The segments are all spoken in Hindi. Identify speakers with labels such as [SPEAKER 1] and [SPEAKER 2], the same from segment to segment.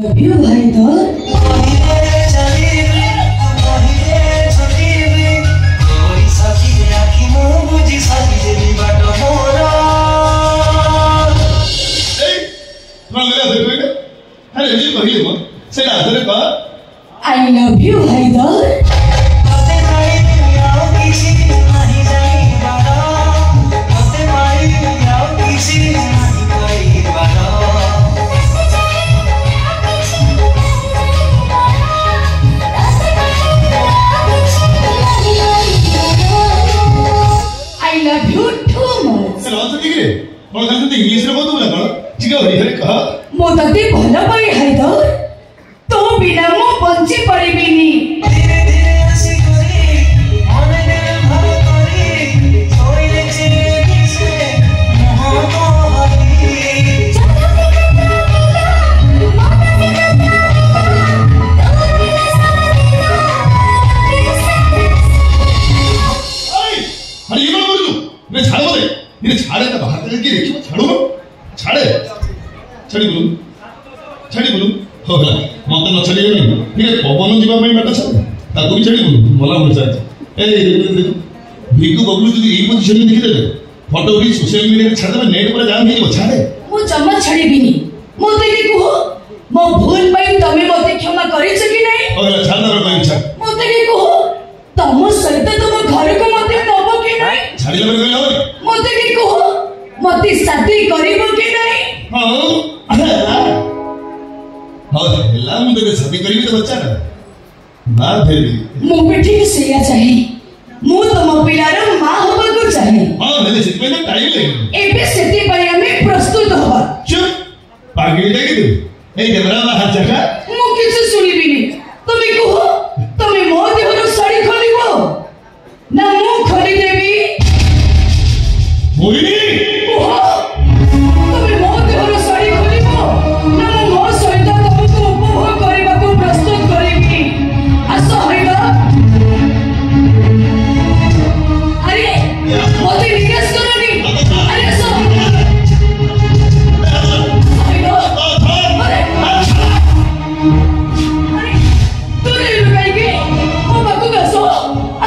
[SPEAKER 1] View hai to I love you Haidar. I love you too much.
[SPEAKER 2] English रे बोलतो ना ठीक है अरे कहा
[SPEAKER 1] मो तते भल पाई हाइदर तो बिना मो बंची परिबिनी धीरे धीरे हसी करी मन दिल भर करी सोइले चिरे से मोह तो हरी
[SPEAKER 2] अरे ये बोल तू मैं छाड़ दे ये छाड़े का बाहर करके देखियो छाड़ो छाड़े छाड़ी बोलू हो गला मत न छड़ी गनी ये पवन जीवा में बाटा छ ताको भी छड़ी बोलू मला मन चाहे ए भिकु बबलू जदी ई पोजीशन में देखि देले फोटो भी सोशल मीडिया रे छाड़े नेट पर जाम हेई छाड़े
[SPEAKER 1] मो जम्मा छड़ी बिनी मोते के कुहो मो भूल पई तमे मोते क्षमा करि छ कि नहीं
[SPEAKER 2] हो गला छाड़ दर कहि छ
[SPEAKER 1] मोते के कुहो तम सहित तुम घर को मोते नबो कि नहीं
[SPEAKER 2] छाड़ी ले गयो
[SPEAKER 1] मोते के कुहो मोते शादी करिवो कि नहीं
[SPEAKER 2] हां हाँ हेला मुझे के शादी करी तो बच्चा ना ना फिर भी
[SPEAKER 1] मो बेटी के सेया चाहिए मो तम पिलार मां होबा को चाहिए
[SPEAKER 2] हां मैंने सिर्फ में टाइम ले
[SPEAKER 1] एबे सेती पई हमें प्रस्तुत होबा
[SPEAKER 2] चुप पागल जाके तू ए देवरा बाहर जगह
[SPEAKER 1] मो किछ सुनिबिनी तुमे कहो तुमे मो देहर साड़ी खोलिबो ना मो खोली देबी
[SPEAKER 2] मोहिनी
[SPEAKER 1] तुमे मो देहर साड़ी खोलिबो ना मो सहित तुमको उपभोग करबा को प्रस्तुत करिबी आसो हइबा अरे मोते निकास करनी अरे आसो हइबा अरे तोरे लुकाई के मो बाकू गसो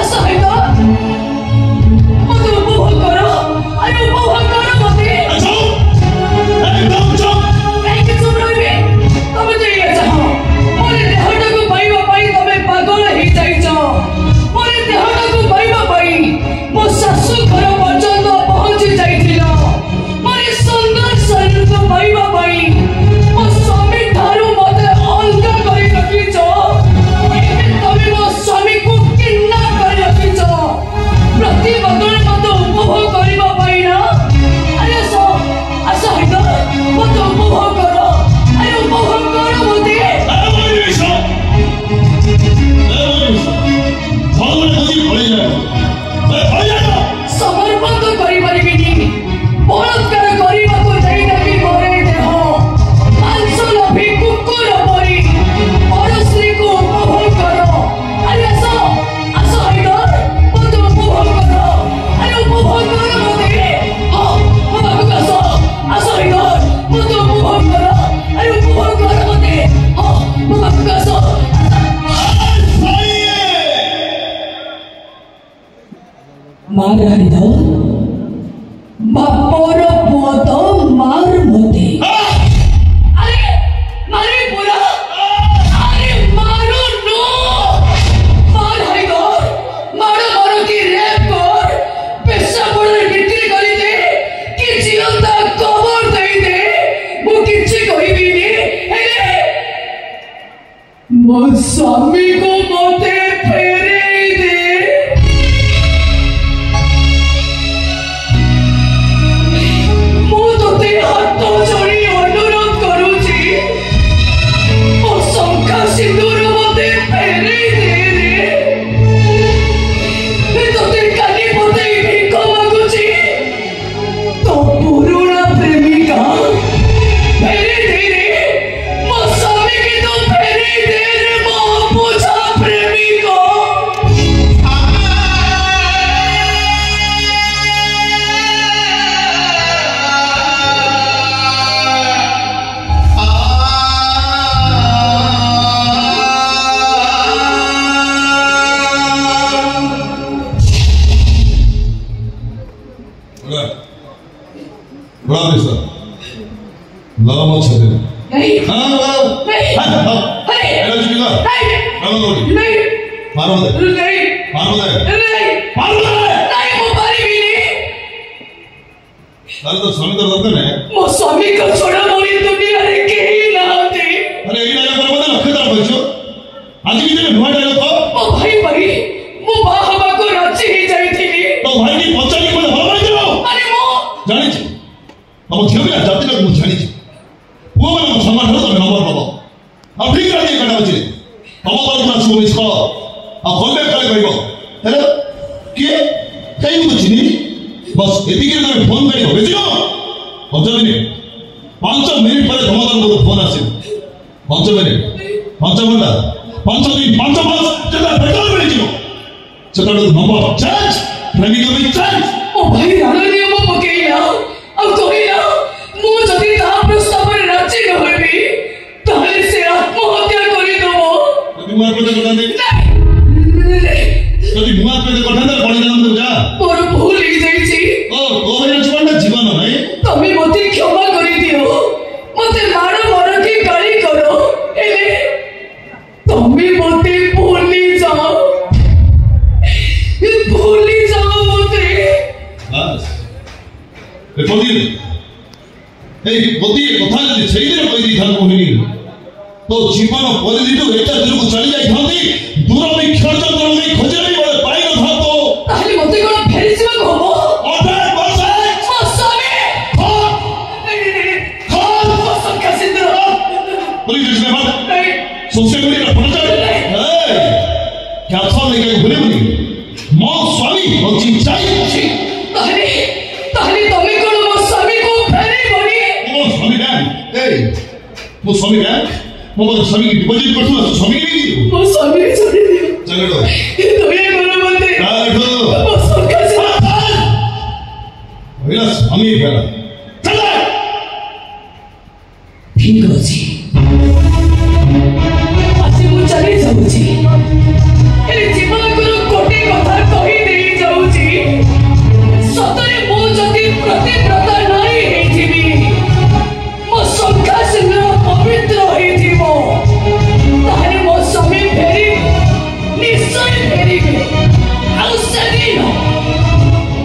[SPEAKER 1] आसो हइबा मोते उपभोग करो अरे उपभोग करो मोते मार दो बापोर पोतो मार मोते अरे मारे पूरा अरे मारो नो मार है दो मारो मारो की रैप कर पैसा पड़े बिक्री करी दे कि जीवंता कवर दे दे वो किछि कहबी नी हेले मो स्वामी को मोते फेरे दे सिंदूर मोते फेरे दे रे तोते काली मोते भिको मागुची तो पुरुणा प्रेमिका फेरे दे रे मो स्वामी के तो फेरे दे रे मो पूछा प्रेमिको
[SPEAKER 2] बहुत छदे
[SPEAKER 1] नहीं
[SPEAKER 2] हां
[SPEAKER 1] नहीं
[SPEAKER 2] अरे एलो जुटिगा
[SPEAKER 1] नहीं नहीं
[SPEAKER 2] मारो दे
[SPEAKER 1] नहीं
[SPEAKER 2] मारो दे
[SPEAKER 1] नहीं
[SPEAKER 2] मारो दे
[SPEAKER 1] नहीं मो पारिबी नहीं
[SPEAKER 2] तारे तो स्वामी तो दरकार है
[SPEAKER 1] मो स्वामी को छोड़ा मोरी दुनिया रे केही नाते
[SPEAKER 2] अरे एई डायलॉग पर मते लक्ष्य कहछो आज की दिन नुआ डायलॉग को
[SPEAKER 1] मो भाई मो बाहबा को राजी ही जाईथिली
[SPEAKER 2] तो भाई की पचाली को भल मारि दिलो
[SPEAKER 1] अरे मो
[SPEAKER 2] जानि छी हम झिया जाति लोग मु जानि छी वो मन सम्मान हो तमे नंबर पाबो अब ठीक राजी कटा अछि हम पर ना सुनिस को आ बोलबे करे कहबो हेलो के कई को चिनी बस एति के तमे फोन करियो बेजियो अजमिनी 5 मिनिट पर धमदान को फोन आसे 5 मिनिट 5 घंटा 5 दिन 5 मास जदा बेकार मिल जियो चतड़ नंबर चेंज प्रेमी को भी चेंज
[SPEAKER 1] ओ भाई राणा नियम पकेइला अब कहिला मु जदी ता प्रस्ताव रे राजी न होइबी ताले से आत्महत्या करि दबो
[SPEAKER 2] जदी मुआ पे कथा दे
[SPEAKER 1] नहीं
[SPEAKER 2] जदी मुआ पे कथा दे बड़ी नाम जा
[SPEAKER 1] मोर भूल ही जाई छी
[SPEAKER 2] ओ भैया जीवन नहीं
[SPEAKER 1] तमे मते क्षमा करि दियो मते मारो की गाली करो एले तमे मते भूली जाओ मते
[SPEAKER 2] बस ए पदी ए पदी कथा जदी सही दिन कहि दी थान मोहिनी तो जीवन परिधि तो एटा दूर को चली जाई थांती दूर में खर्च कर नहीं खोजे नहीं बड़े पाई न था तो
[SPEAKER 1] ताहले मते कोन फेरी से होबो
[SPEAKER 2] ओटे बस
[SPEAKER 1] मसामे कौन मसन का सिंदर
[SPEAKER 2] पुलिस ने बात
[SPEAKER 1] नहीं
[SPEAKER 2] सोशल मीडिया पर प्रचार ए क्या था नहीं के भूले भूले मो स्वामी हो चिंचाई
[SPEAKER 1] ताहले तमे कोन मो स्वामी को फेरी बनी
[SPEAKER 2] मो स्वामी बैंक ए मो स्वामी बैंक मो स्वामी की डिपॉजिट कर तू स्वामी की नहीं
[SPEAKER 1] मो स्वामी ने छोड़ दियो
[SPEAKER 2] चलो लो
[SPEAKER 1] तमे कोन मते
[SPEAKER 2] काटो
[SPEAKER 1] मसन का सिंदर
[SPEAKER 2] भैया स्वामी भेला चल
[SPEAKER 1] ठीक अछि आसे मु चली जाउची ए जीवन को कोटे कथा कहि देई जाउची सतरे मो जति प्रतिव्रता नाही हेथिबी मो संख्या सिंह पवित्र हेथिबो तारे मो स्वामी फेरी निश्चय फेरीबे आउ सदिन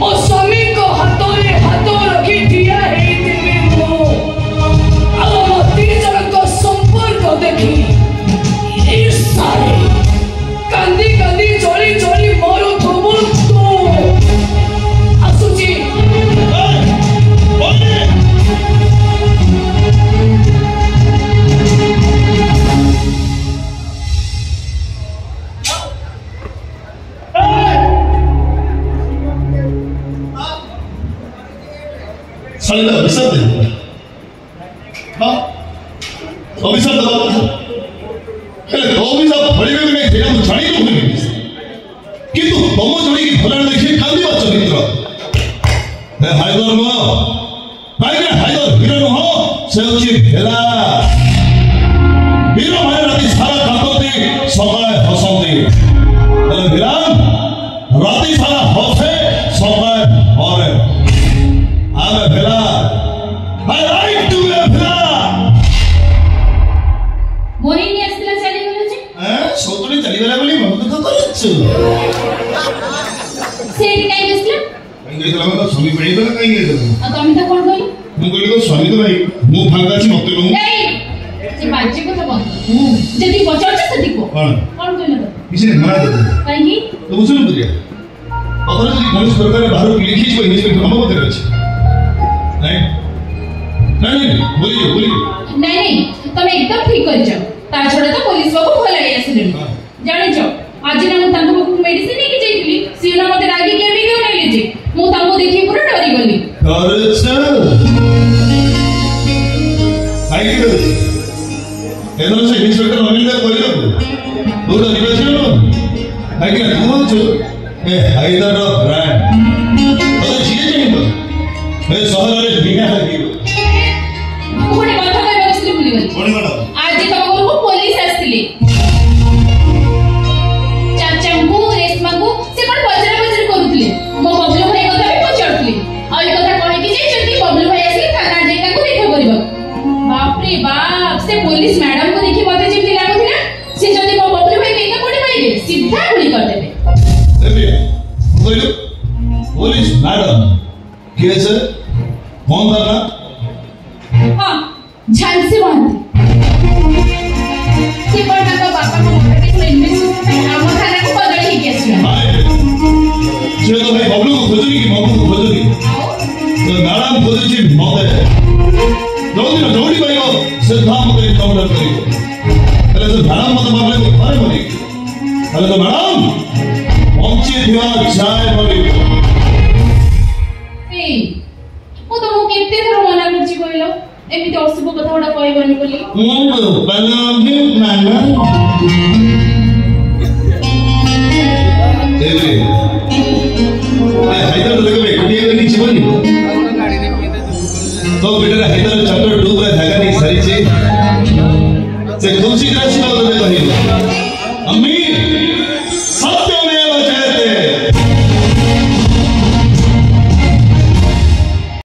[SPEAKER 1] मो स्वामी को हाथों हाथ रखी ठिया हेथिबी मो आउ मती जन संपर्क देखी ईर्ष्यारे कांदी कांदी चली चली मोरो थोबो तो आसुची
[SPEAKER 2] साले अभिशाप दे हां अभिशाप दबा हेले अभिशाप फड़िबे भी नहीं जेना जानी तो नहीं किंतु तम जोड़ी की भलान देखि कांदी बच्चा मित्र ए हाइदर मो हाइदर हीरो न हो से होची भेला हीरो भाई राती सारा काटते सकाळे हसंती अरे भिरान राती सारा हसे सकाळे हरे आवे भेला आई लाइक टू बी भेला
[SPEAKER 3] मोहिनी असला चली गेलो जे
[SPEAKER 2] सोतुनी चली गेला बोली मन दुख करछ
[SPEAKER 3] सेठी काई बसला
[SPEAKER 2] कहीं गई तो स्वामी पड़ी तो कहीं गई तो
[SPEAKER 3] आ तमी तो कोन कहि
[SPEAKER 2] मु कहली तो स्वामी तो नहीं मु फांका छी मते नु
[SPEAKER 3] नहीं जे बाजी को तो बंद जदी पचाछ सदी को
[SPEAKER 2] कोन
[SPEAKER 3] कहले तो
[SPEAKER 2] किसी ने मना दे
[SPEAKER 3] काई की
[SPEAKER 2] तो बुझलो बुझिया अगर যদি পুলিশ সরকারে বাহির লিখিছ কই নিজে গ্রাম মধ্যে আছে नहीं नहीं बोलिए
[SPEAKER 3] नहीं तमे एकदम ठीक कर जाओ ता छोड़ा तो पुलिस बाबू भलाई आसिले जानि जो आज ना मु तांको मेडिसिन के जेइली सीना मते रागी के भी क्यों नहीं लेजे मु तांको देखि पूरा डरी गली
[SPEAKER 2] आई के एनो से इंस्पेक्टर अनिल कर करियो तो डरी बसियो आई के तू जो ए हाइदर ब्रांड तो जीए चाहिए ए सहर रे बिना है
[SPEAKER 3] कोने कथा कहबा असली भूली गली
[SPEAKER 2] कोने मैडम
[SPEAKER 3] आज तम को पुलिस आस्तिले चाचांकू रेशमाकू से कोन बजरा बजर करूतले मो बबलू भाई कथा भी पचारतले आ ई कथा कहि कि जे जति बबलू भाई आसी थाना जे ताको देखा करबा बाप रे मैडम को देखि मते जेमति लागुथिला से जदी मो बबलू भाई केना कोडी पाइबे सीधा गुली कर देबे।
[SPEAKER 2] देबे बोलो पुलिस मैडम केस कौन करना?
[SPEAKER 3] हां झांसी महांती से पर ताको बापा को मोटे को इन्वेस्ट हम थाना को बदली ही केसिया
[SPEAKER 2] से तो भाई बबलू को खोजनी कि बबलू को खोजनी तो मैडम खोजची मते जल्दी भाई सीधा मते काउंटर करियो पहले तो मैडम मते बाबले को मारे मरे पहले तो मैडम पहुंची दिया चाय मरे
[SPEAKER 3] ए ओ तो मो केते थर मना करछि कहलो एमिति अशुभ कथा उडा कहबनी बोली
[SPEAKER 2] मैडम देबे हैदर लगबे कुटिया करनी जीवनी तो बेटा हैदर चैप्टर 2 रे जगह नहीं सरी से खूब शीघ्र से कहलो